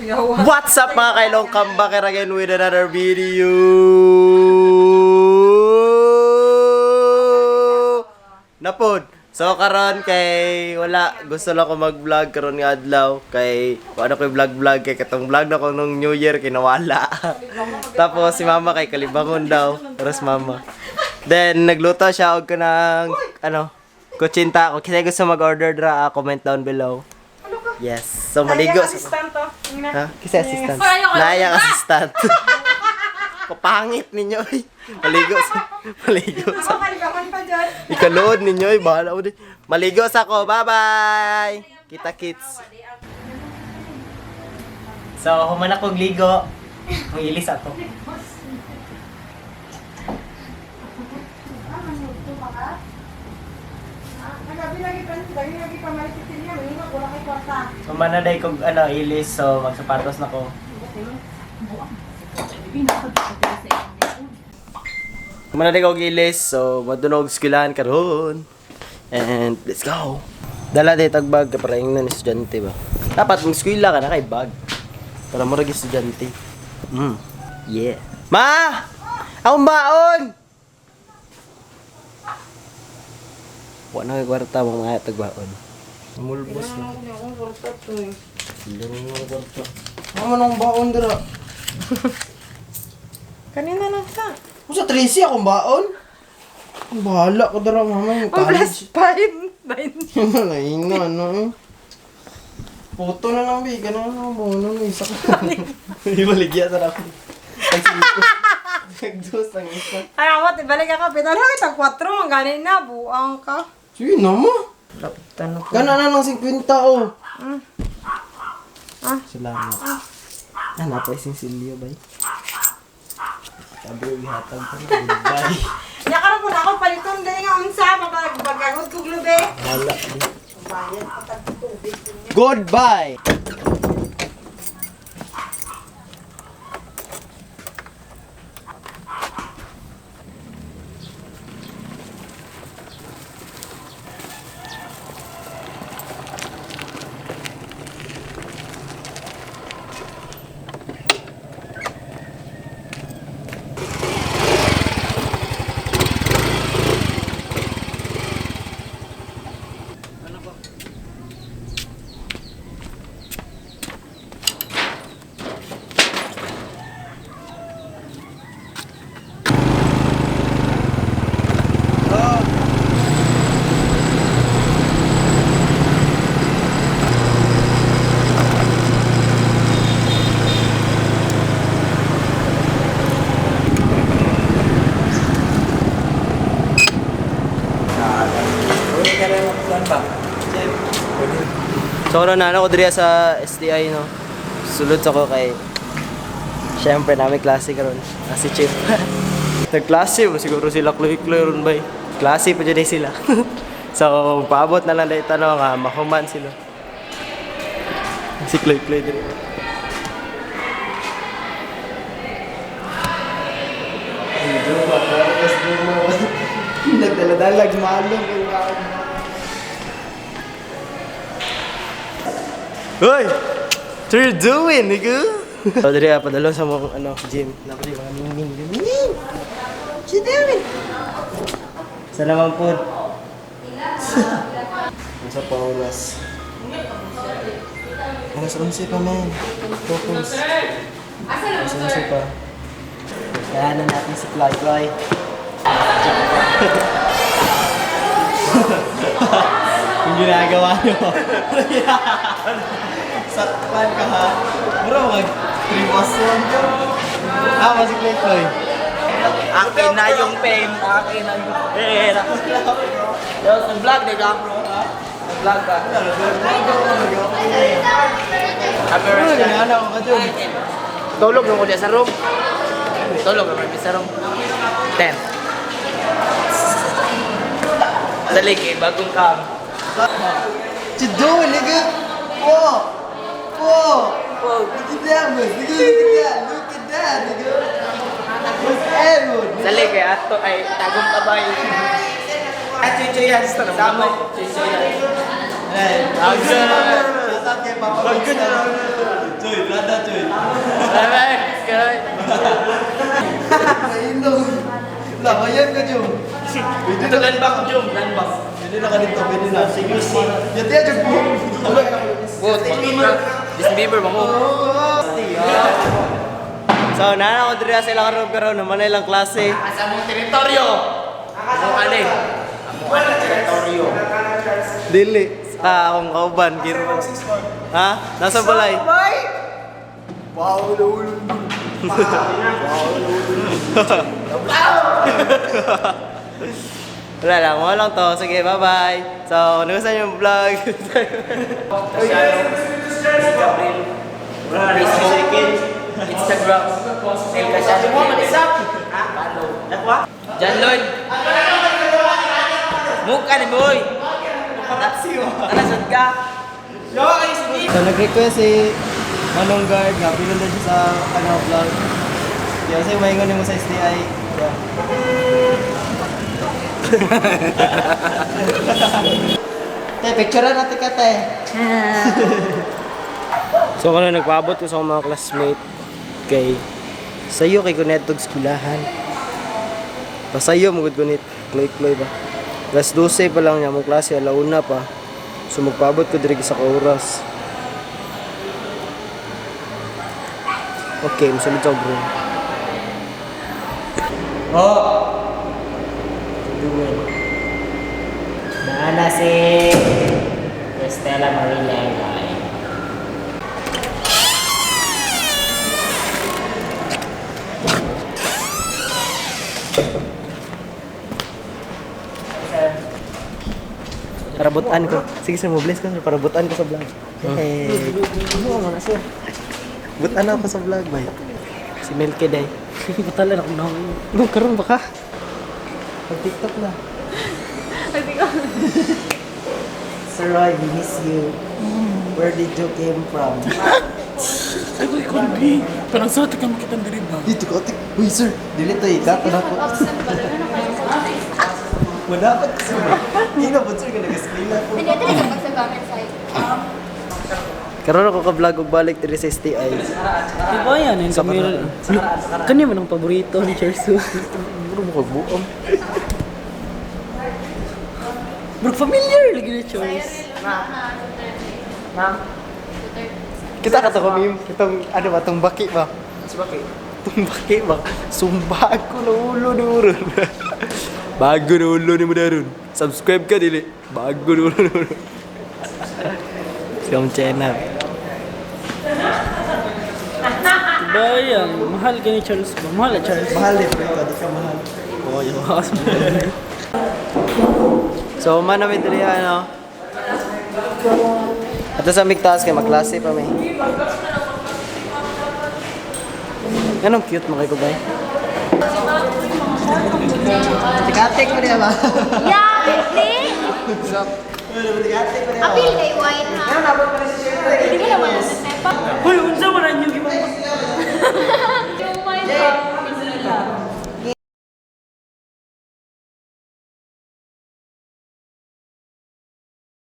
What's up mga kailong? Come back again with another video. Napod. So karon kay wala gusto lang ko mag-vlog karon nga adlaw kay ano ko vlog kay katong vlog na ko nung New Year kinawala. Tapos si mama kay kalibangon daw. Tapos mama. Then nagluto siya og kanang ano, kutsinta. Kung kasi gusto mag-order dra, comment down below. Yes. So maligo sa assistant to. ha? Kasi assistant. Nayang assistant. Kapangit ninyo eh. Maligo sa ikalood ninyo eh. Bahala ko din. Maligo sa ko. Bye-bye! Kita kits. So, human akong ligo. Ang ilis ako. So, manaday kong ilis. So, magsapatos na ko. Manaday kong ilis. So, madunog skilan karon. And, let's go! Dala day tagbag para yung estudyante ba? Dapat mong eskwela ka na kay bag. Para mo rin estudyante. Yeah. Ma! Akong baon! Huwag na kay kwarta mong mga tagbaon. Mulbos na. Hindi akong kwarta to eh. Hindi mo kwarta. Ano nang baon dira? Kanina lang ka. Kung sa 13 akong baon? Ang bahala ko dira mama yung college. +5. Malain nga ano eh. Puto na lang bigan na lang bono na isa ko. Hindi maligya sa rapi. Nag-juice ang isa. Ay, awat, ibalik ka kapitan. Bakit ang 4 ang ganin na? Buang ka. Sige na mo. Kapitan ako. Gana na ng 50 oh. Ah. Salamat. Napay sing silyo bay. Sabi yung ihatag ko na. Goodbye. Nya karon pud ako paliton dai nga unsa magagod kog lube. Wala. Bayan patag tubig. Goodbye. So ano na ako diri sa SDI no. Sulod ako kay syempre namin klase karon. Si Chief. Nagklase mo siguro sila kloy ron bay. Klase pa jud sila. So paabot na lang dai tanong nga mahuman sila. Si kloy diri. Ito ba tapos mo. Nagdala-dalag malong Hoy! What are you doing, nigga? So, dali padalo sa mga gym. Napali mga mingming. Mingming! What you doing? Sa naman po. Sa paulas. Alas 11 pa, man. Focus. Alas 11 pa. Kaya na natin si Kloy. Yung ginagawa nyo. Sakpan ka ha. Bro, mag-3-1 ka. Masik Kloy. Akin na yung fame. Akin na yung fame. Yo, nag-vlog na ka bro. Nag-vlog ka. Ano ginagawa ko ka dun? Tulog nung ulit sa room. Tulog nung sa room. 10. Dali kay bagong cam. What you doing, nigga? Whoa! Look at that, man. Look at that, nigga. What's that, Dali kay ato ay tagong tabay. At chuchuyan. Sama chuchuyan. Hey, I'm good. Shout out kay Papa. I'm good. Choy, brada, choy. Bye-bye. Kaya. Ilong. Lamayan ka, Jum. Pwede Ito landbak, Jum. Landbak. Pwede na ka dito, pwede na. Sige, sige. Yati, Jum. What? Justin Bieber, bango. So, nana ko diri sa ilang room karon naman ilang klase. Asa mong teritoryo? Ano ka din? Ako ang teritoryo. Dili. Akong kauban, kiro. Ha? Nasa balay. Wow, ulo. Wala lang, wala lang to. Sige, bye-bye. So, nagustuhan yung vlog. Instagram. El Casano. John Lloyd. Mukha ni boy. Tanasad ka. So, nag-request si Manong Guard nga, pinundan siya sa vlog. Kaya kasi maingon mo sa SDI. Yeah. Te, picturean natin ka, te. So, kung nagpaabot ko sa mga classmate kay sayo kay kunetog skulahan. Pasayo mo gud kunit, kloy ba. Alas 12 pa lang niya mong klase, alauna pa. So magpaabot ko diri sa oras. Okay, musulod sa bro. Mana si Estela Maria Lai. Parabutan ko. Sige sir, mo-bless ka sir. Parabutan ko sa vlog. Eh, ano mga sir? Butan ako sa vlog, bay. Si Melke day. Butala na ako na. No, karon ba ka? Pag-TikTok na. Sir Roy, we miss you. Where did you came from? Ay, ko ikundi. Parang sa atin ka makita na rin ba? Dito ka, atik. Uy sir, dili to ikato na po. Madapat kasi ba? Hindi na po sir, ka nag-eskwela po. Hindi, ito rin sa comment side. Karoon ako ka-vlog og balik diri sa STI. Di ba yan? Yung camera. Kanya man ang paborito ni Chersu. Bro mo kagbuom. Bro, familiar lagi na choice. Ma'am. Kita ka to kami, kitong ano ba tong baki ba? Sabaki. Tong baki ba? Sumbag ko na ulo ni Uron. Bago na ulo ni mo daron. Subscribe ka dili. Bago na ulo ni Uron. Siyang channel. Diba yan? Mahal ka ni Charles ba? Mahal na Charles. Mahal eh, pero di ka mahal. Oo, yung mahal. So, man namin dili ano. Ato sa migtaas kay magklase pa may. Anong cute mo kay Kubay? Tikatik mo niya ba? Yeah, hindi. Tikatik mo niya ba? Apil kay White ha. Hindi mo naman nasa sepa. Hoy,